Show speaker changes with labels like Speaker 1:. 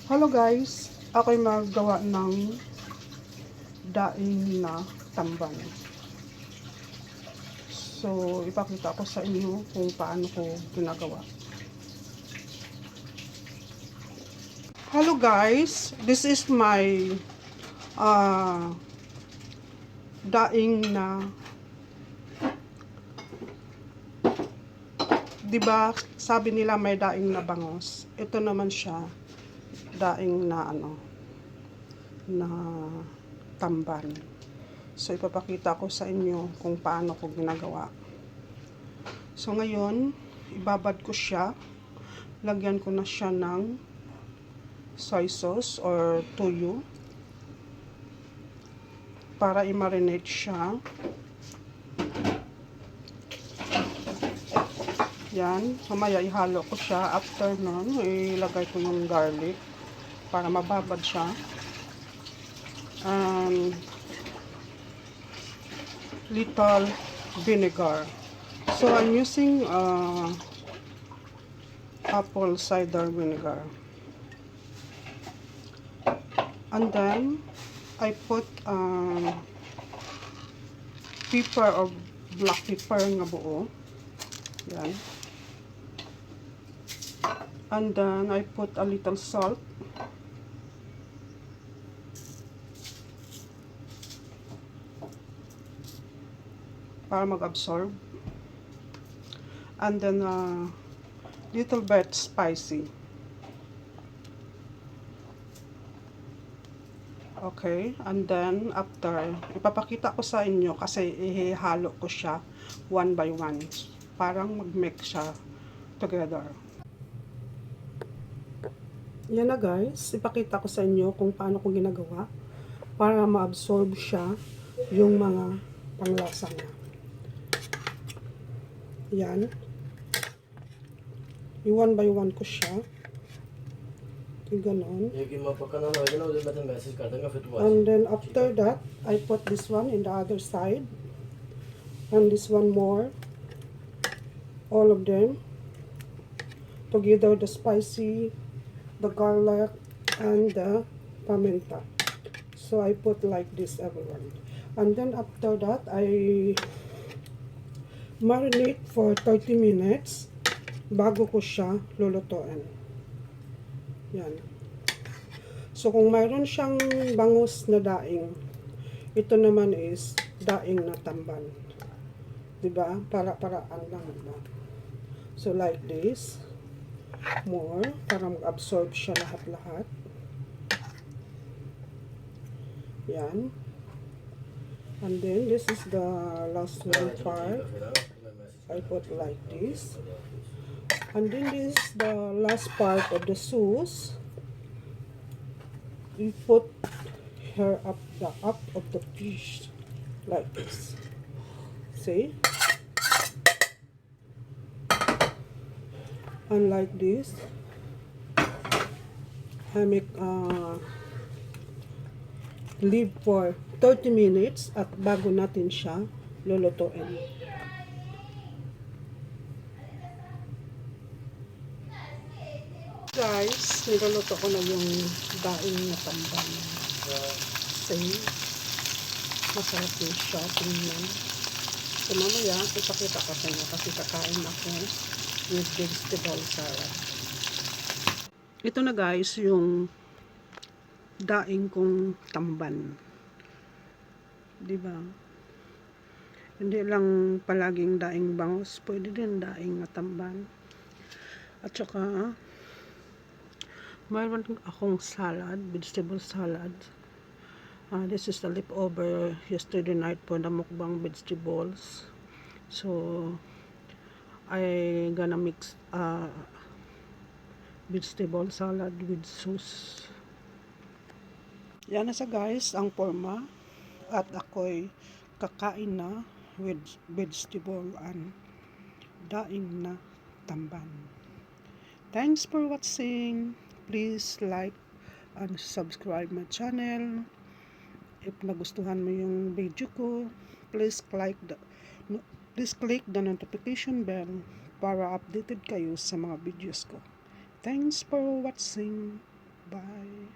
Speaker 1: Hello guys, ako'y maggawa ng daing na tamban. So, ipakita ko sa inyo kung paano ko ginagawa. Hello guys, this is my daing na, 'di ba? Sabi nila may daing na bangos. Ito naman siya, daing na na tamban. So, ipapakita ko sa inyo kung paano ko ginagawa. So, ngayon, ibabad ko siya. Lagyan ko na siya ng soy sauce or tuyo para i-marinate siya. Yan. Mamaya ihalo ko siya. After nun, ilagay ko yung garlic para mababad siya. Little vinegar. So, I'm using apple cider vinegar. And then, I put pepper or black pepper nga buo. Yan. And then, I put a little salt. Para mag-absorb. And then, little bit spicy. Okay, and then after, ipapakita ko sa inyo kasi ihalo ko siya one by one. Parang mag-mix siya together. Yan na guys, ipakita ko sa inyo kung paano ko ginagawa para ma-absorb siya yung mga panglasa niya. Yan. I-one by one ko siya. Ganon. And then after that, I put this one in the other side. And this one more. All of them. Together, the spicy, the garlic, and the paminta. So I put like this everyone. And then after that, I marinate for 30 minutes bago ko siya lulutuin. Yan. So, kung mayroon siyang bangus na daing, ito naman is daing na tamban. Diba? Para-paraan lang. Diba? So, like this. More. Para mag-absorb siya lahat-lahat. Yan. And then, this is the last one part. I put like this. And then this is the last part of the sauce. We put her up of the fish like this. See? And like this, I make leave for 30 minutes at bago natin siya lulutuin. Guys, niluluto ko na yung daing na tamban. See? Masarap yung siya. Tingnan. So, mamaya, ipakita ko sa inyo kasi kakain ako with vegetable salad. Ito na guys, yung daing kong tamban. Diba? Hindi lang palaging daing bangus. Pwede din daing na tamban. At saka, mayroon akong salad, vegetable salad. This is the leftover yesterday night for the mukbang vegetables. So, I gonna mix vegetable salad with sauce. Yan na sa guys, ang forma. At ako'y kakain na with vegetable and daing na tamban. Thanks for watching. Please like and subscribe my channel. If nagustuhan mo yung video ko, please click the notification bell para updated kayo sa mga videos ko. Thanks for watching. Bye!